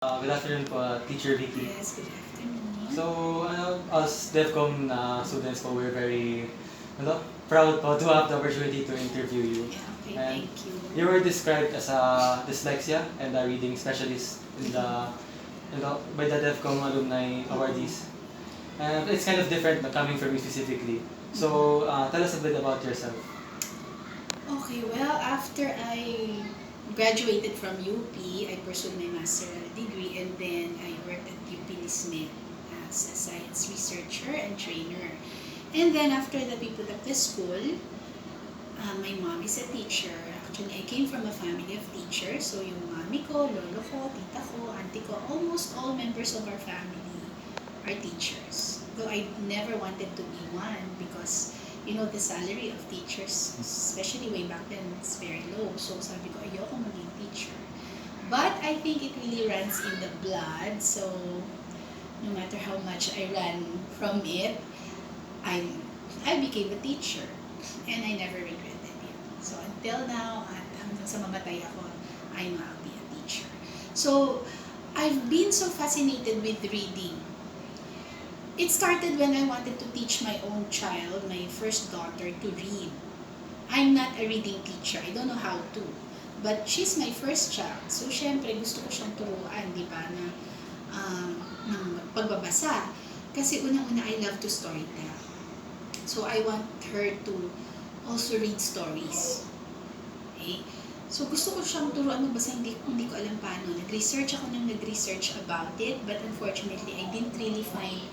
Good afternoon po, Teacher Vicki. Yes, good afternoon. So, us DevCom students po, we're very proud po to have the opportunity to interview you. Yeah, okay, And thank you. you were described as a dyslexia and a reading specialist in by the DevCom alumni awardees. And it's kind of different coming from you specifically. So, tell us a bit about yourself. Okay, well, after I graduated from UP, I pursued my master's degree, and then I worked at UP Smith as a science researcher and trainer. And then after that, we put up the school. My mom is a teacher. Actually, I came from a family of teachers. So yung mami ko, lolo ko, tita ko, auntie ko, almost all members of our family are teachers. Though I never wanted to be one because the salary of teachers, especially way back then, is very low. So sabi ko, ayoko maging teacher. But I think it really runs in the blood. So no matter how much I ran from it, I became a teacher. And I never regretted it. So until now, at hanggang sa mamatay ako, I know I'll be a teacher. So I've been so fascinated with reading. It started when I wanted to teach my own child, my first daughter, to read. I'm not a reading teacher. I don't know how to. But she's my first child. So, syempre, gusto ko siyang turuan, di ba, ng pagbabasa. Kasi unang-una, I love to storytell. So, I want her to also read stories. Okay? So, gusto ko siyang turuan magbasa, hindi ko alam paano. Nag-research about it, but unfortunately, I didn't really find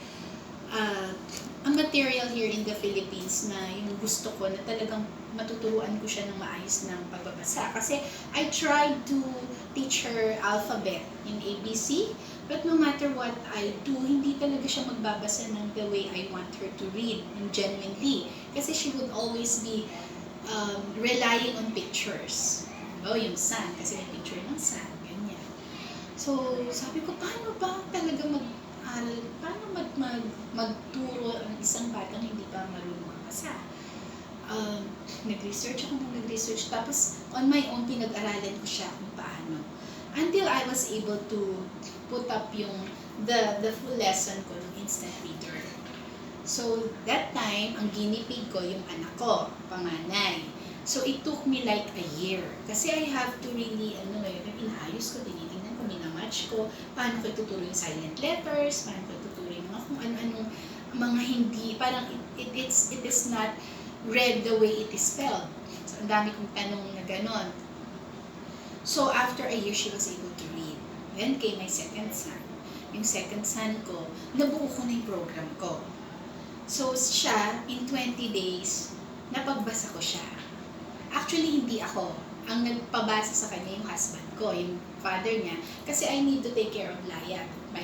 a material here in the Philippines na yung gusto ko na talagang matuturuan ko siya ng maayos ng pagbabasa. Kasi I tried to teach her alphabet in ABC, but no matter what I do, hindi talaga siya magbabasa ng the way I want her to read and genuinely. Kasi she would always be relying on pictures. Yung sun, kasi may picture ng sun, ganyan. So, sabi ko, paano ba talaga paano magturo ang isang batang hindi pa marunong magbasa? Nag-research ako. Tapos, on my own, pinag-aralan ko siya kung paano. Until I was able to put up the full lesson ko ng instant reader. So, that time, ang guinea pig ko, yung anak ko, panganay. So, it took me like a year. Kasi I have to really, inaayos ko, tinitingnan ko, minamatch ko, paano ko ituturo yung silent letters, paano ko ituturo yung mga kung ano-anong mga hindi, parang it is not read the way it is spelled. So, ang dami kong tanong na ganon. So, after a year, she was able to read. Then came my second son. Yung second son ko, nabuo ko na yung program ko. So, siya, in 20 days, napagbasa ko siya. Actually, hindi ako. Ang nagpabasa sa kanya yung husband ko, yung father niya. Kasi I need to take care of Laya, my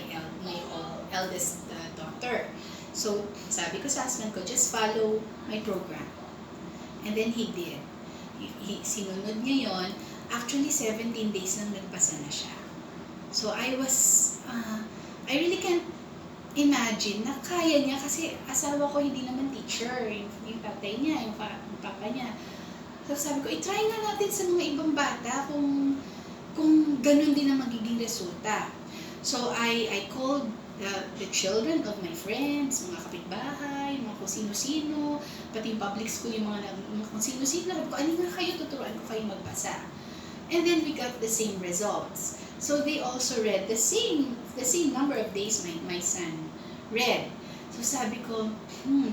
eldest daughter. So, sabi ko sa husband ko, just follow my program. And then he did. Sinunod niya yon. Actually, 17 days lang nagbasa na siya. So, I really can't imagine na kaya niya kasi asawa ko hindi naman teacher. Yung tatay niya, yung papa niya. So sabi ko, i-try nga natin sa mga ibang bata kung ganun din ang magiging resulta. So I called the children of my friends, mga kapitbahay, mga kung sino-sino, pati yung public school, yung mga kung sino-sino. Sabi ko, alin nga kayo, tuturuan ko kayo magbasa. And then we got the same results. So they also read the same number of days my son read. So sabi ko,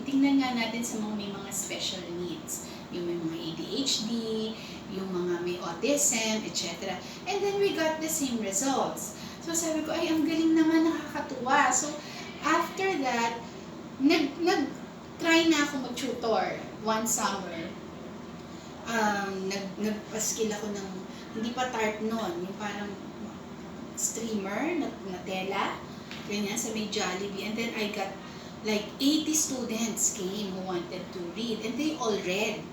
tingnan nga natin sa mga may mga special needs. Yung may mga ADHD, yung mga may autism, etc. And then we got the same results. So sabi ko, ay, ang galing naman, nakakatuwa. So after that, nag-try na ako mag-tutor one summer. Nagpaskil ako ng, hindi pa tart noon, yung parang streamer na tela, ganyan, sa may Jollibee. And then I got like 80 students came who wanted to read, and they all read.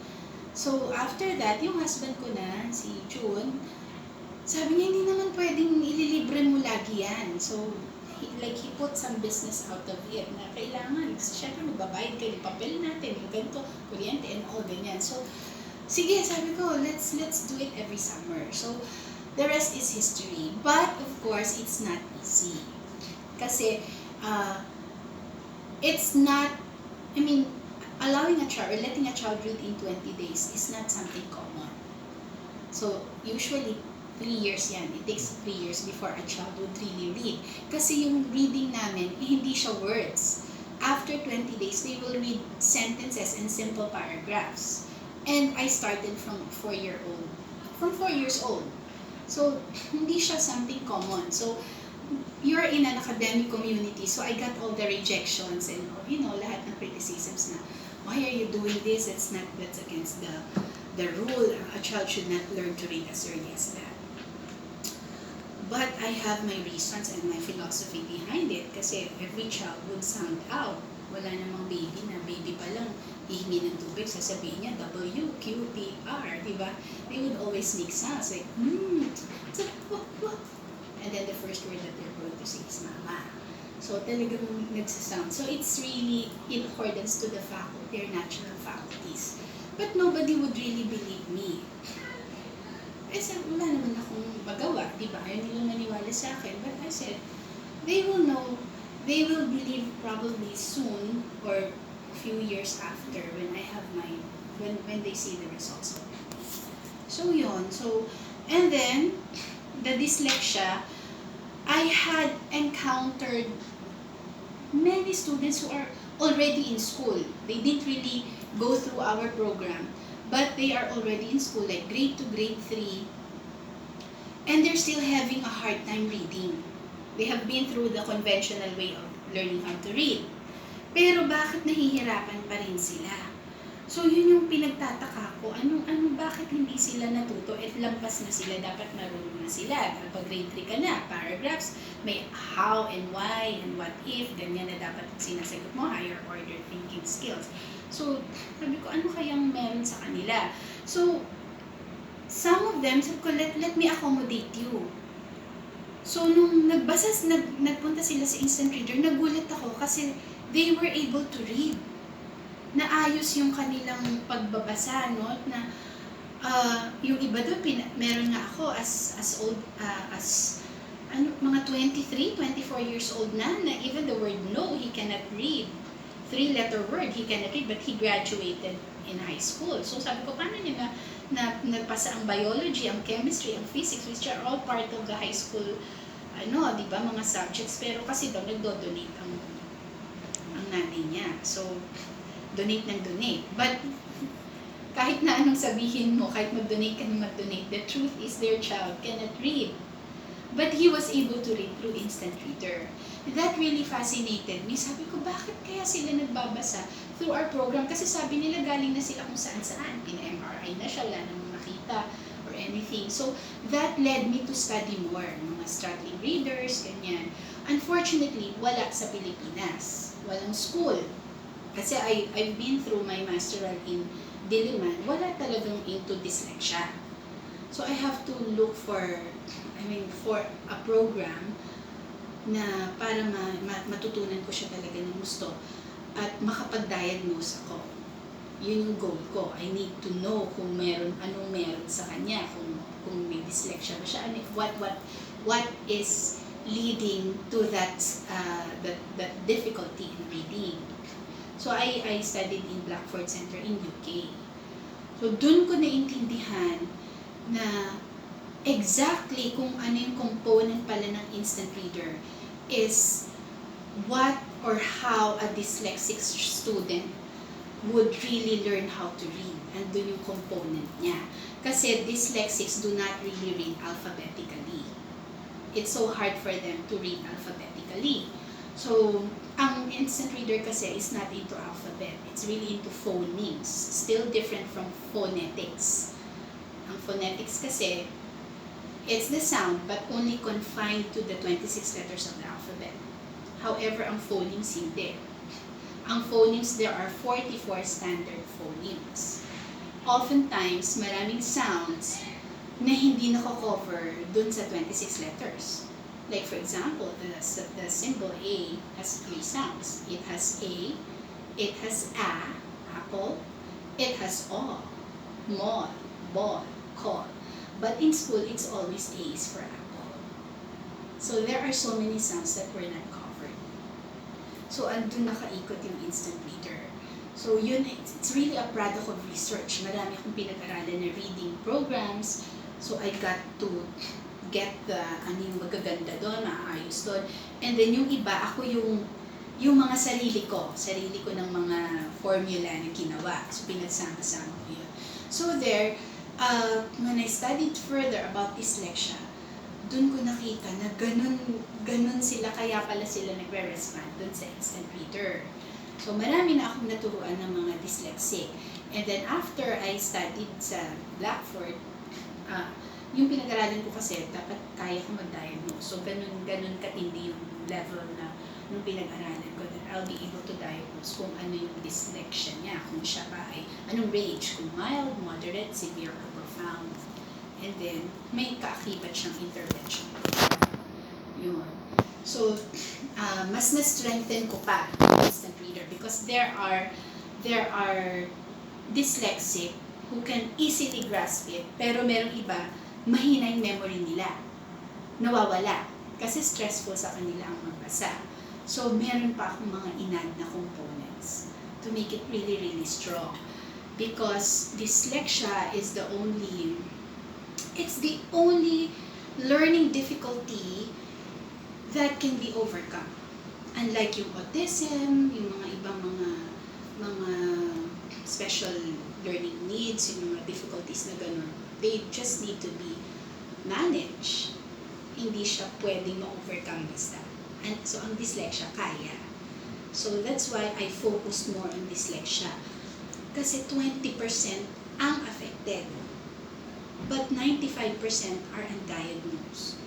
So, after that, yung husband ko na, si June, sabi niya, hindi naman pwedeng ililibre mo lagi yan. So, he put some business out of it na kailangan. Siyempre, magbabayad kayo, papel natin, yung ganito, kuryente, and all ganyan. So, sige, sabi ko, let's do it every summer. So, The rest is history. But of course, it's not easy. Kasi, it's not, I mean, allowing a child or letting a child read in 20 days is not something common. So, usually, 3 years yan. It takes 3 years before a child would really read. Kasi yung reading namin, hindi siya words. After 20 days, they will read sentences and simple paragraphs. And I started from 4 years old. So, hindi siya something common. So, you're in an academic community, so I got all the rejections and, lahat ng criticisms na, why are you doing this? That's against the rule. A child should not learn to read as early as that. But I have my reasons and my philosophy behind it kasi every child would sound out. Wala namang baby pa lang, hihingi ng tubig, sasabihin niya WQTR, diba? They would always make sounds like, and then the first word that they're going to say is mama. So talagang nagsasound. So it's really in accordance to the their natural faculties. But nobody would really believe me. I said, wala naman akong magawa, di ba? Ayaw nilang maniwala sa akin. But I said, they will know, they will believe probably soon or a few years after when I have when they see the results. So yun. So, and then, the dyslexia, I had encountered many students who are already in school. They didn't really go through our program, but they are already in school, like grade 2, grade 3, and they're still having a hard time reading. They have been through the conventional way of learning how to read. Pero bakit nahihirapan pa rin sila? So yun yung pinagtataka ko, bakit hindi sila natuto at lampas na sila, dapat marunong na sila. Kapag grade 3 ka na, paragraphs, may how and why and what if, ganyan na dapat sinasagot mo, higher order thinking skills. So, sabi ko, ano kayang meron sa kanila? So, some of them, sabi ko, let me accommodate you. So, nung nagpunta sila sa instant reader, nagulat ako kasi they were able to read. Naayos yung kanilang pagbabasa, no? Na, yung iba doon, meron nga ako as old, mga 23, 24 years old na even the word no, he cannot read. 3-letter word, he cannot read, but he graduated in high school. So sabi ko, paano niya nagpasa ang biology, ang chemistry, ang physics, which are all part of the high school, di ba, mga subjects. Pero kasi daw, nagdo-donate ang nanay niya. So, donate. But, kahit na anong sabihin mo, kahit mag-donate ka na mag-donate, the truth is their child cannot read. But he was able to read through instant reader. That really fascinated me. Sabi ko, bakit kaya sila nagbabasa through our program? Kasi sabi nila, galing na sila kung saan-saan. Pina-MRI na siya, wala namang makita or anything. So, that led me to study more. Mga struggling readers, ganyan. Unfortunately, wala sa Pilipinas. Walang school. Kasi I've been through my masteral in Diliman. Wala talagang into dyslexia. So, I have to look for a program na para matutunan ko siya talaga ng gusto at makapag-diagnose ako. Yun yung goal ko. I need to know kung anong meron sa kanya, kung may dyslexia ba siya, what is leading to that difficulty in reading. So I studied in Blackford Center in UK. So dun ko naintindihan na exactly kung ano yung component pala ng instant reader is what or how a dyslexic student would really learn how to read. Andun yung component niya. Kasi dyslexics do not really read alphabetically. It's so hard for them to read alphabetically. So, ang instant reader kasi is not into alphabet. It's really into phonemes. Still different from phonetics. Ang phonetics kasi, it's the sound but only confined to the 26 letters of the alphabet. However, ang phonemes hindi. Ang phonemes, there are 44 standard phonemes. Oftentimes, maraming sounds na hindi nako-cover dun sa 26 letters. Like for example, the symbol A has 3 sounds. It has A, it has apple, it has O, mall, ball, call. But in school, it's always A's for apple. So there are so many sounds that were not covered. So andun nakaikot yung instant reader. So yun, it's really a product of research. Marami akong pinag-aralan na reading programs. So I got to get the, yung magaganda doon, maayos doon. And then yung iba, ako yung mga sarili ko ng mga formula na ginawa. So pinagsama-sama ko yun. So there, when I studied further about dyslexia, dun ko nakita na ganun sila, kaya pala sila nagre-respond dun sa instant reader. So marami na akong naturuan ng mga dyslexic. And then after I studied sa Blackford, yung pinag-aralan ko kasi dapat kaya ko mag-diagnose. So ganun katindi yung level na nung pinag-aralan ko that I'll be able to diagnose kung ano yung dyslexia niya, kung siya ba ay anong range, kung mild, moderate, severe, or profound. And then may kaakibat siyang intervention. Yun. So mas na-strengthen ko pa yung instant reader because there are dyslexic who can easily grasp it, pero merong iba mahina yung memory nila, nawawala kasi stressful sa kanila ang magbasa. So meron pa akong mga inad na components to make it really, really strong, because dyslexia is the only learning difficulty that can be overcome. Unlike yung autism, yung mga ibang mga special learning needs, yung mga difficulties na ganun, they just need to be managed. Hindi siya pwedeng ma-overcome basta. And so ang dyslexia kaya. So that's why I focus more on dyslexia. Kasi 20% ang affected. But 95% are undiagnosed.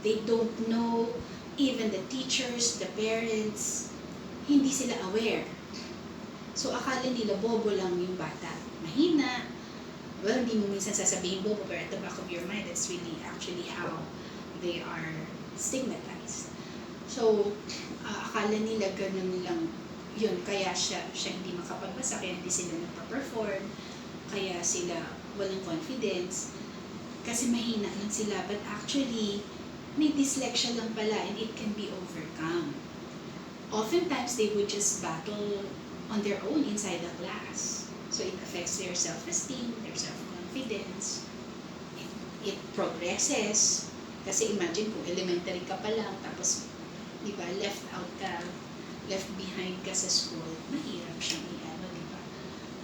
They don't know, even the teachers, the parents, hindi sila aware. So akala nila bobo lang yung bata. Mahina. Well, hindi mo minsan sasabihin bobo, but at the back of your mind, that's really actually how they are stigmatized. So, akala nila ganun lang yun. Kaya siya hindi makapagbasa, kaya hindi sila nagpa-perform, kaya sila walang confidence, kasi mahina lang sila. But actually, may dyslexia lang pala and it can be overcome. Oftentimes, they would just battle on their own inside the class. So it affects their self-esteem, their self-confidence. It progresses. Kasi imagine kung elementary ka pa lang, tapos, di ba, left out ka, left behind ka sa school, mahirap siyang i-ano, di ba?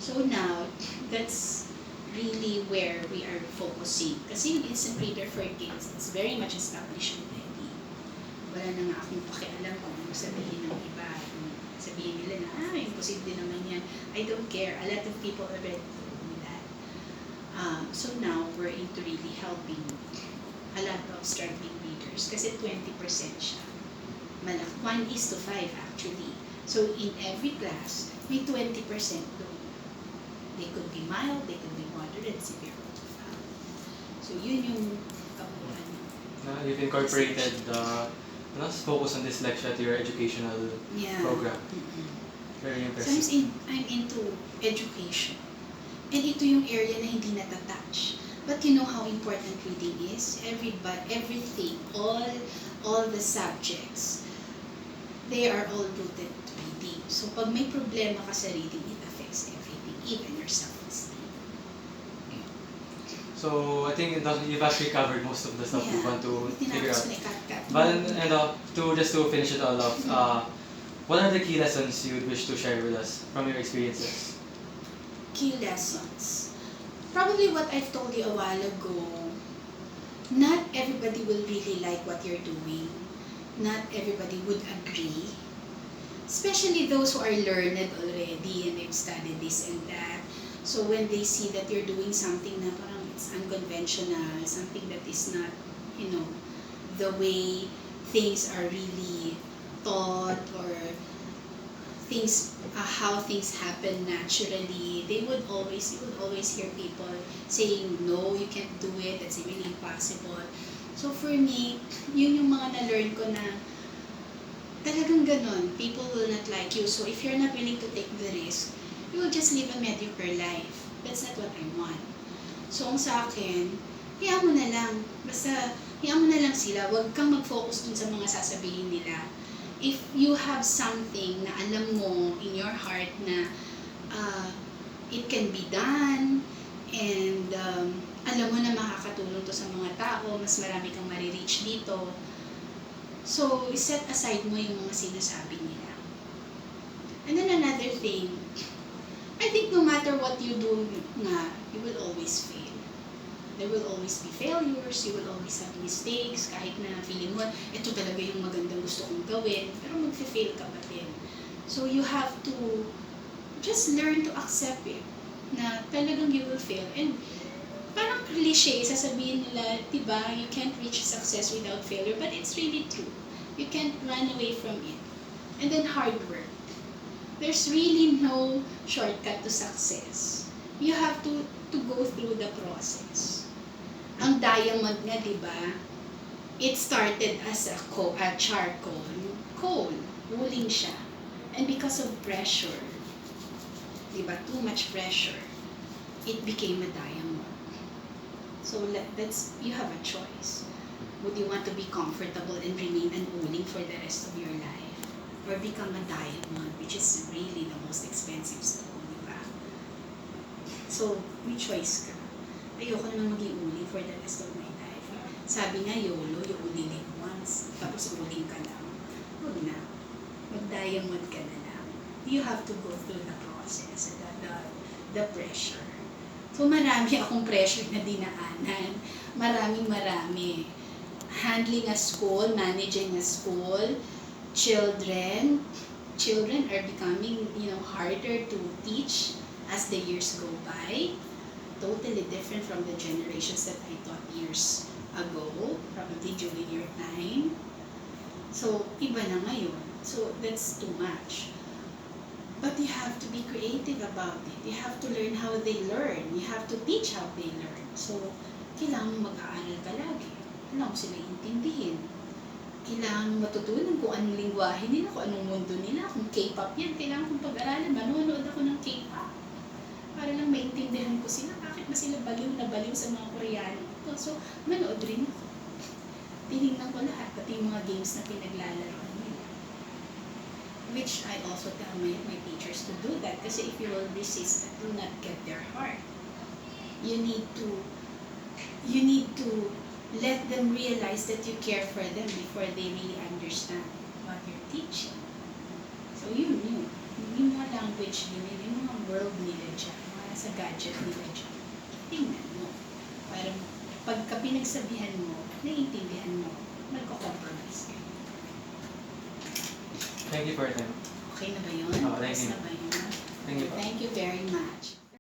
So now, that's really where we are focusing. Kasi yung instant reader for kids, it's very much established already. Wala na nga akong pakialam kung ano sabihin ng iba. Sabihin nila na, imposible naman yan. I don't care. A lot of people already told me that. So now, we're into really helping a lot of struggling readers. Kasi 20% siya. 1:5 actually. So in every class, may 20% doon. They could be mild, they could be moderate, severe, or profound. So yun yung kabuuan. You've incorporated the focus on dyslexia to your educational program. Mm-hmm. Very So impressive. I'm into education. And ito yung area na hindi natatouch. But you know how important reading is? Everything, all the subjects, they are all rooted to reading. So pag may problema ka sa reading, it affects everything, even your self-esteem. So I think you've actually covered most of the stuff we want to figure out. But Just to finish it all off, what are the key lessons you would wish to share with us from your experiences? Key lessons. Probably what I've told you a while ago. Not everybody will really like what you're doing. Not everybody would agree. Especially those who are learned already and they've studied this and that. So when they see that you're doing something na parang it's unconventional, something that is not, the way things are really taught, or how things happen naturally, you would always hear people saying, no, you can't do it, that's really impossible. So for me, yun yung mga na-learn ko na talagang ganon, people will not like you. So if you're not willing to take the risk, you will just live a mediocre life. That's not what I want. So ang sa akin, hayaan mo na lang. Basta, hayaan mo na lang sila. Huwag kang mag-focus dun sa mga sasabihin nila. If you have something na alam mo in your heart na it can be done, and alam mo na makakatulong to sa mga tao, mas marami kang marireach dito. So, set aside mo yung mga sinasabi nila. And then another thing, I think no matter what you do nga, you will always fail. There will always be failures, you will always have mistakes, kahit na feeling mo, ito talaga yung magandang gusto kong gawin, pero mag-fail ka pa din. So you have to just learn to accept it, na talagang you will fail. And parang cliche, sasabihin nila, diba, you can't reach success without failure, but it's really true. You can't run away from it. And then hard work. There's really no shortcut to success. You have to go through the process. Ang diamond nga, diba, it started as a charcoal, coal, uling siya. And because of pressure, diba, too much pressure, it became a diamond. So you have a choice. Would you want to be comfortable and remain an uling for the rest of your life? Or become a diamond, which is really the most expensive stone, diba? So, may choice ka. Ayoko naman maging uling for the rest of my life. Sabi nga, YOLO, you only live once. Tapos uling ka lang. Huwag na. Mag-diamond ka na lang. You have to go through the process, the pressure. So, marami akong pressure na dinaanan. Marami. Handling a school, managing a school, children are becoming, harder to teach as the years go by. Totally different from the generations that I taught years ago, probably during your time. So, iba na ngayon. So, that's too much. But you have to be creative about it. You have to learn how they learn. You have to teach how they learn. So, kailangan mo mag-aaral ka lagi. Kailangan mo sila intindihin. Kailangan matutunan kung anong lingwahe nila, kung anong mundo nila, kung K-pop yan, kailangan kong pag-aralan. Manonood ako ng K-pop para lang maintindihan ko sila. Bakit ba sila baliw na baliw sa mga Koreano? So, manood rin ako. Tinignan ko lahat, pati yung mga games na pinaglalaroan nila. Which I also tell my teachers to do that. Kasi if you will resist that, do not get their heart. You need to let them realize that you care for them before they really understand what you're teaching. So yun. Yung mga language nila, yung mga world nila dyan, mga sa gadget nila dyan, tingnan mo. Para pagka pinagsabihan mo, naiintindihan mo, magko-compromise ka. Thank you for your time. Okay na ba yun? Oh, thank you. Na ba yun? Thank you. Thank you very much.